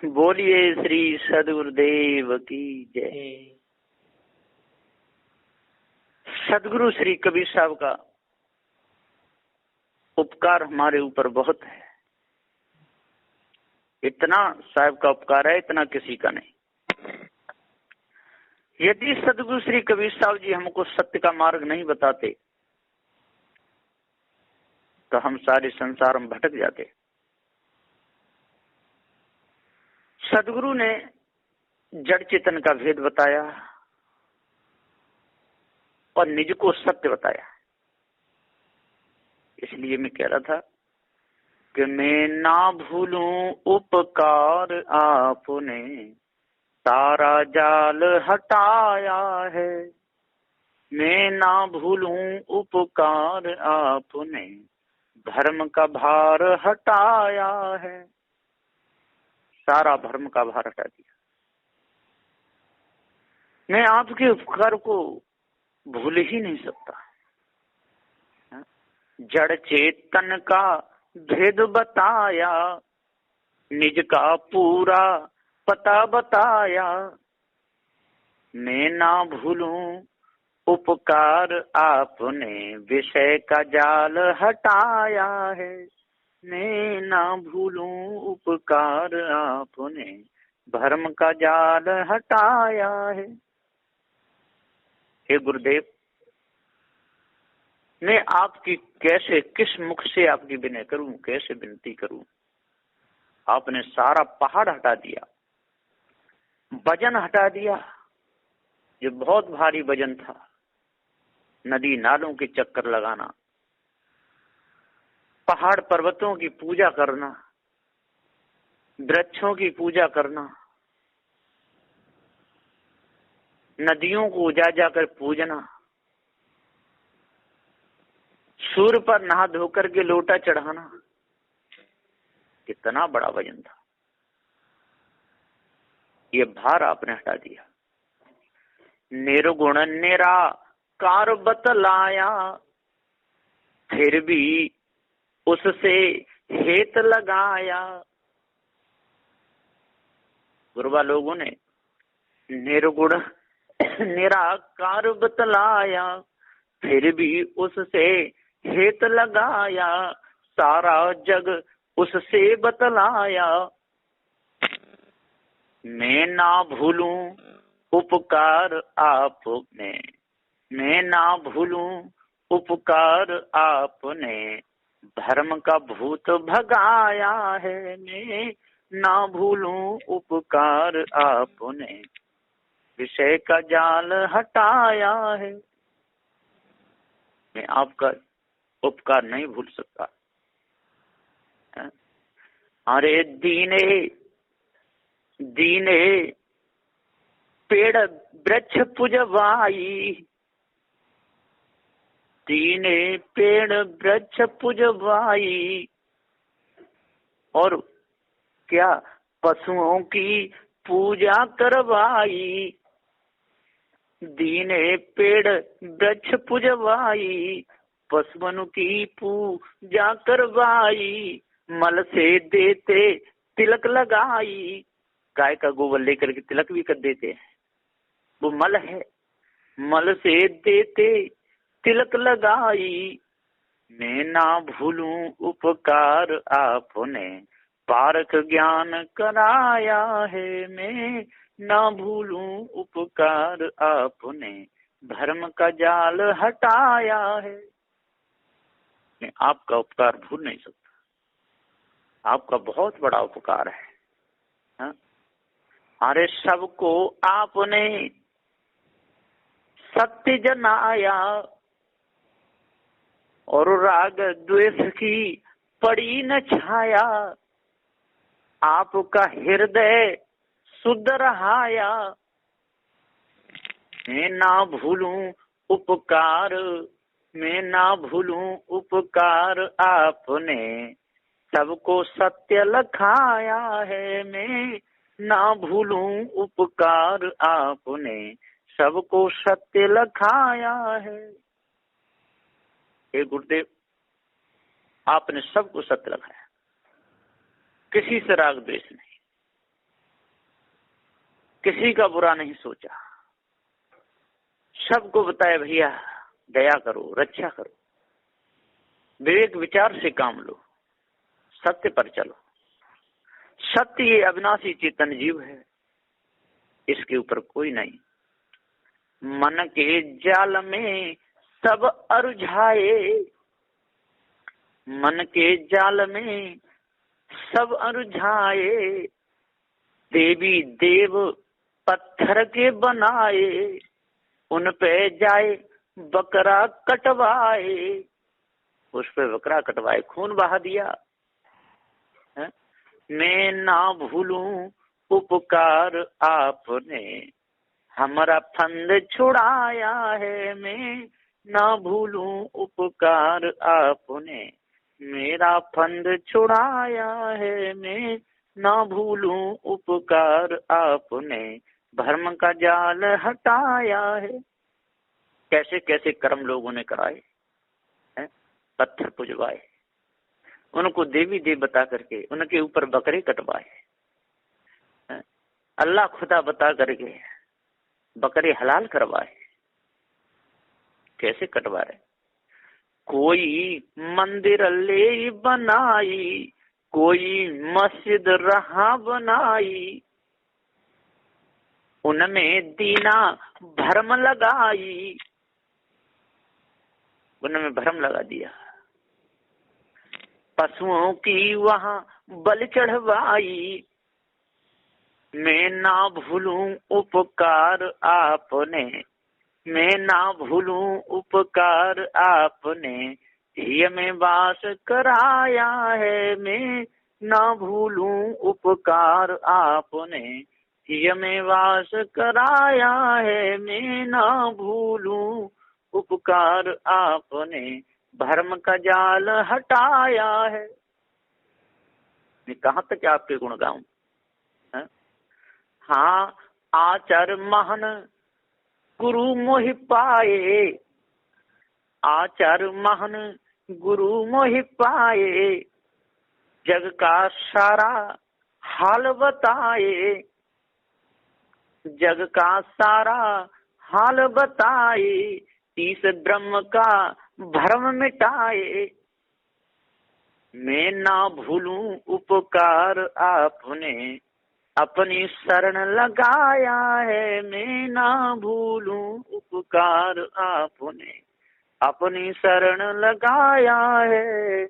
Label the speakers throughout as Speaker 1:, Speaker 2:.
Speaker 1: बोलिए श्री सदगुरुदेव की जय। सदगुरु श्री कबीर साहब का उपकार हमारे ऊपर बहुत है। इतना साहब का उपकार है, इतना किसी का नहीं। यदि सदगुरु श्री कबीर साहब जी हमको सत्य का मार्ग नहीं बताते तो हम सारे संसार में भटक जाते। सदगुरु ने जड़ चेतन का भेद बताया और निज को सत्य बताया। इसलिए मैं कह रहा था कि मैं ना भूलूं उपकार आपने, सारा जाल हटाया है। मैं ना भूलूं उपकार आपने, धर्म का भार हटाया है। सारा धर्म का भार हटा दिया। मैं आपके उपकार को भूल ही नहीं सकता। जड़ चेतन का भेद बताया, निज का पूरा पता बताया। मैं ना भूलूं उपकार आपने, विषय का जाल हटाया है। मैं ना भूलूं उपकार आपने, धर्म का जाल हटाया है। हे गुरुदेव, मैं आपकी कैसे, किस मुख से आपकी विनय करूं, कैसे विनती करूं। आपने सारा पहाड़ हटा दिया, वजन हटा दिया। जो बहुत भारी वजन था, नदी नालों के चक्कर लगाना, पहाड़ पर्वतों की पूजा करना, वृक्षों की पूजा करना, नदियों को जा जाकर पूजना, सूर्य पर नहा धोकर के लोटा चढ़ाना, कितना बड़ा वजन था। ये भार आपने हटा दिया। निर्गुण निराकार बतलाया, फिर भी उससे हेत लगाया। गुरुवा लोगों ने निर्गुण निराकार बतलाया, फिर भी उससे हेत लगाया। सारा जग उससे बतलाया। मैं ना भूलूं उपकार आपने, मैं ना भूलूं उपकार आपने, धर्म का भूत भगाया है। मैं ना भूलूं उपकार आपने, विषय का जाल हटाया है। मैं आपका उपकार नहीं भूल सकता। अरे दीने दीने पेड़ वृक्ष पुजवाई, दीने पेड़ वृक्ष पुजवाई। और क्या पशुओं की पूजा करवाई। दीने पेड़ वृक्ष पुजवाई, पशुओं की पूजा करवाई। मल से देते तिलक लगाई। गाय का गोबर लेकर के तिलक भी कर देते हैं, वो मल है। मल से देते तिलक लगाई। मैं ना भूलूं उपकार आपने, पारक ज्ञान कराया है। मैं ना भूलूं उपकार आपने, धर्म का जाल हटाया है। मैं आपका उपकार भूल नहीं सकता। आपका बहुत बड़ा उपकार है। हा? अरे सबको आपने सत्य जनाया, और राग द्वेष की पड़ी न छाया। आपका हृदय शुद्ध रहाया। मैं ना भूलूं उपकार, मैं ना भूलूं उपकार आपने, सबको सत्य लखाया है। मैं ना भूलूं उपकार आपने, सबको सत्य लखाया है। हे गुरुदेव, आपने सबको सत्य लखाया, किसी से राग द्वेष नहीं। किसी का बुरा नहीं सोचा, सबको बताया भैया दया करो, रक्षा करो, विवेक विचार से काम लो, सत्य पर चलो। सत्य ये अविनाशी चेतन जीव है, इसके ऊपर कोई नहीं। मन के जाल में सब अरुझाए, मन के जाल में सब अरुझाए, देवी देव पत्थर के बनाए, उन पे जाए बकरा कटवाए, उस पे बकरा कटवाए, खून बहा दिया। है? मैं ना भूलूं उपकार आपने, हमारा फंद छुड़ाया है। मैं ना भूलूं उपकार आपने, मेरा फंद छुड़ाया है। मैं ना भूलूं उपकार आपने, भरम का जाल हटाया है। कैसे कैसे कर्म लोगों ने कराए, पत्थर पुजवाए, उनको देवी देव बता करके उनके ऊपर बकरे कटवाए, अल्लाह खुदा बता करके बकरे हलाल करवाए। कैसे कटवा रहे? कोई मंदिर ले बनाई, कोई मस्जिद रहा बनाई, उनमें दीना भरम लगाई, उनमें भरम लगा दिया। पशुओं की वहां बलि चढ़वाई, मैं ना भूलूं उपकार आपने, मैं ना भूलूं उपकार आपने, हिय में वास कराया है। मैं ना भूलूं उपकार आपने, हिय में वास कराया है। मैं ना भूलूं उपकार आपने, भरम का जाल हटाया है। मैं कहाँ तक आपके गुण गाऊं? हाँ, आचार महान गुरु मोहि पाए, आचार महान गुरु मोहि पाए, जग का सारा हाल बताए, जग का सारा हाल बताए, इस ब्रह्म का भ्रम मिटाए। मैं ना भूलूं उपकार आपने, अपनी शरण लगाया है। मैं ना भूलूं उपकार आपने, अपनी शरण लगाया है।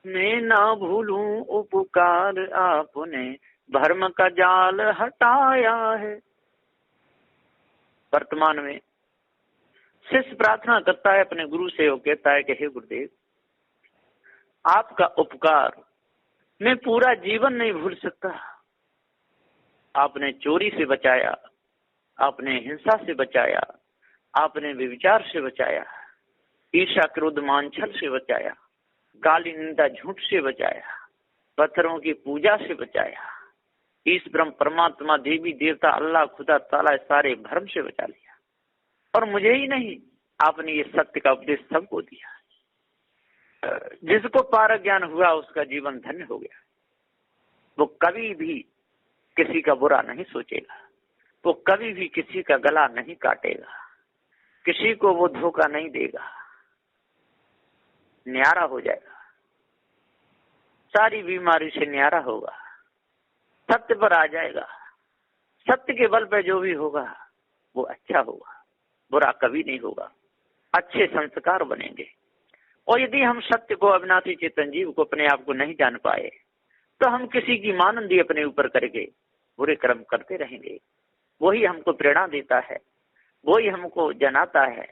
Speaker 1: मैं ना भूलूं उपकार आपने, भरम का जाल हटाया है। वर्तमान में शिष्य प्रार्थना करता है अपने गुरु से, वो कहता है कि हे गुरुदेव, आपका उपकार मैं पूरा जीवन नहीं भूल सकता। आपने चोरी से बचाया, आपने हिंसा से बचाया, आपने व्यभिचार से बचाया, ईर्ष्या क्रोध मान छल से बचाया, गाली निंदा झूठ से बचाया, पत्थरों की पूजा से बचाया, इस ब्रह्म परमात्मा देवी देवता अल्लाह खुदा ताला सारे भ्रम से बचा लिया। और मुझे ही नहीं, आपने ये सत्य का उपदेश सबको दिया। जिसको पारक ज्ञान हुआ उसका जीवन धन्य हो गया। वो कभी भी किसी का बुरा नहीं सोचेगा, वो कभी भी किसी का गला नहीं काटेगा, किसी को वो धोखा नहीं देगा, न्यारा हो जाएगा, सारी बीमारी से न्यारा होगा, सत्य पर आ जाएगा। सत्य के बल पे जो भी होगा वो अच्छा होगा, बुरा कभी नहीं होगा, अच्छे संस्कार बनेंगे। और यदि हम सत्य को, अविनाशी चेतन जीव को, अपने आप को नहीं जान पाए तो हम किसी की मानंदी अपने ऊपर करके बुरे कर्म करते रहेंगे। वही हमको प्रेरणा देता है, वही हमको जनाता है।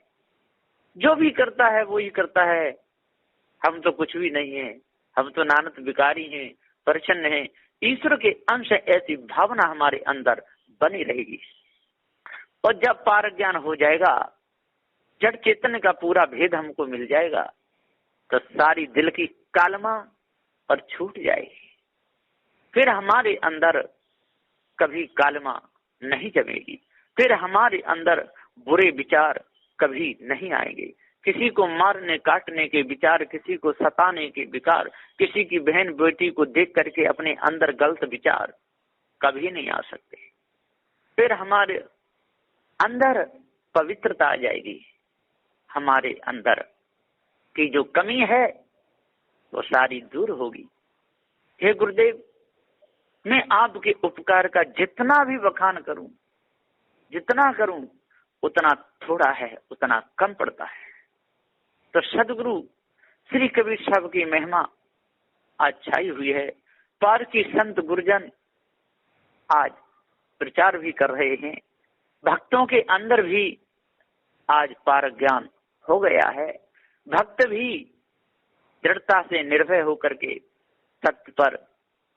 Speaker 1: जो भी करता है वो ही करता है, हम तो कुछ भी नहीं है, हम तो नानत विकारी हैं, प्रसन्न हैं। ईश्वर के अंश, ऐसी भावना हमारे अंदर बनी रहेगी। और जब पार ज्ञान हो जाएगा, जड़ चेतन का पूरा भेद हमको मिल जाएगा, तो सारी दिल की कालमा और छूट जाएगी। फिर हमारे अंदर कभी कालमा नहीं जमेगी, फिर हमारे अंदर बुरे विचार कभी नहीं आएंगे। किसी को मारने काटने के विचार, किसी को सताने के विचार, किसी की बहन बेटी को देख करके अपने अंदर गलत विचार कभी नहीं आ सकते। फिर हमारे अंदर पवित्रता आ जाएगी, हमारे अंदर की जो कमी है वो सारी दूर होगी। हे गुरुदेव, मैं आपके उपकार का जितना भी बखान करूं, जितना करूं उतना थोड़ा है, उतना कम पड़ता है। तो सदगुरु श्री कबीर साहब की महिमा आज छाई हुई है। पार की संत गुरुजन आज प्रचार भी कर रहे हैं, भक्तों के अंदर भी आज पार ज्ञान हो गया है। भक्त भी दृढ़ता से निर्भय होकर के सत्य पर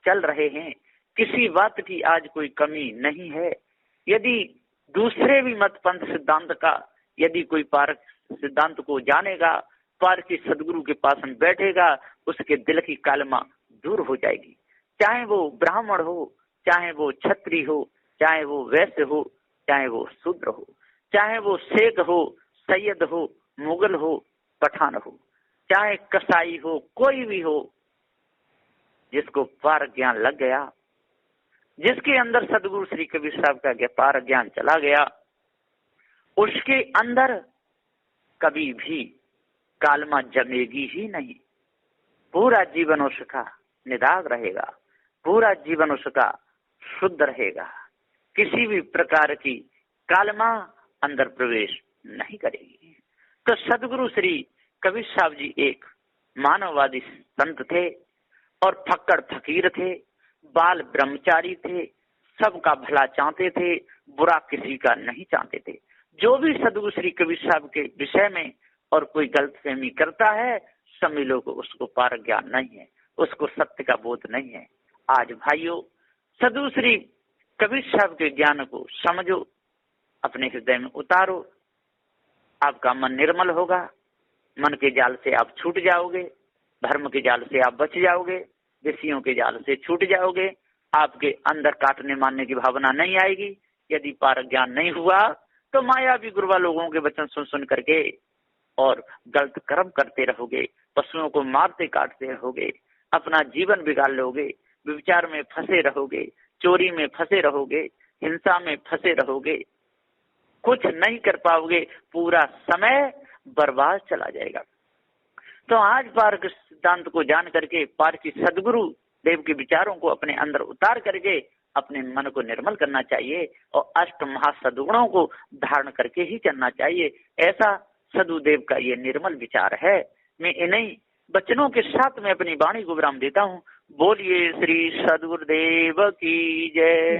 Speaker 1: चल रहे हैं, किसी बात की आज कोई कमी नहीं है। यदि दूसरे भी मत पंथ सिद्धांत का यदि कोई पारक सिद्धांत को जानेगा, पार की सदगुरु के पास में बैठेगा, उसके दिल की कालमा दूर हो जाएगी। चाहे वो ब्राह्मण हो, चाहे वो क्षत्रिय हो, चाहे वो वैश्य हो, चाहे वो शूद्र हो, चाहे वो शेख हो, सैयद हो, मुगल हो, पठान हो, चाहे कसाई हो, कोई भी हो, जिसको पार ज्ञान लग गया, जिसके अंदर सदगुरु श्री कबीर साहब का पार ज्ञान चला गया, उसके अंदर कभी भी कालमा जमेगी ही नहीं। पूरा जीवन उसका निदाग रहेगा, पूरा जीवन उसका शुद्ध रहेगा, किसी भी प्रकार की कालमा अंदर प्रवेश नहीं करेगी। तो सदगुरु श्री कबीर साहब जी एक मानववादी संत थे और फक्कड़ फकीर थे, बाल ब्रह्मचारी थे, सबका भला चाहते थे, बुरा किसी का नहीं चाहते थे। जो भी सदगुरु श्री कबीर साहब के विषय में और कोई गलतफहमी करता है, समझ को उसको पार ज्ञान नहीं है, उसको सत्य का बोध नहीं है। आज भाइयों, सदगुरु श्री कबीर साहब के ज्ञान को समझो, अपने हृदय में उतारो, आपका मन निर्मल होगा, मन के जाल से आप छूट जाओगे, धर्म के जाल से आप बच जाओगे, विषयों के जाल से छूट जाओगे, आपके अंदर काटने मारने की भावना नहीं आएगी। यदि पार ज्ञान नहीं हुआ तो मायावी गुरुवा लोगों के वचन सुन सुन करके और गलत कर्म करते रहोगे, पशुओं को मारते काटते रहोगे, अपना जीवन बिगाड़ लोगे, विचार में फंसे रहोगे, चोरी में फंसे रहोगे, हिंसा में फंसे रहोगे, कुछ नहीं कर पाओगे, पूरा समय बर्बाद चला जाएगा। तो आज पार के सिद्धांत को जान करके, पार की सदगुरु देव के विचारों को अपने अंदर उतार करके अपने मन को निर्मल करना चाहिए और अष्ट महासद्गुणों को धारण करके ही चलना चाहिए। ऐसा सदुदेव का ये निर्मल विचार है। मैं इन्हीं वचनों के साथ में अपनी वाणी को विराम देता हूँ। बोलिए श्री सदगुरुदेव की जय।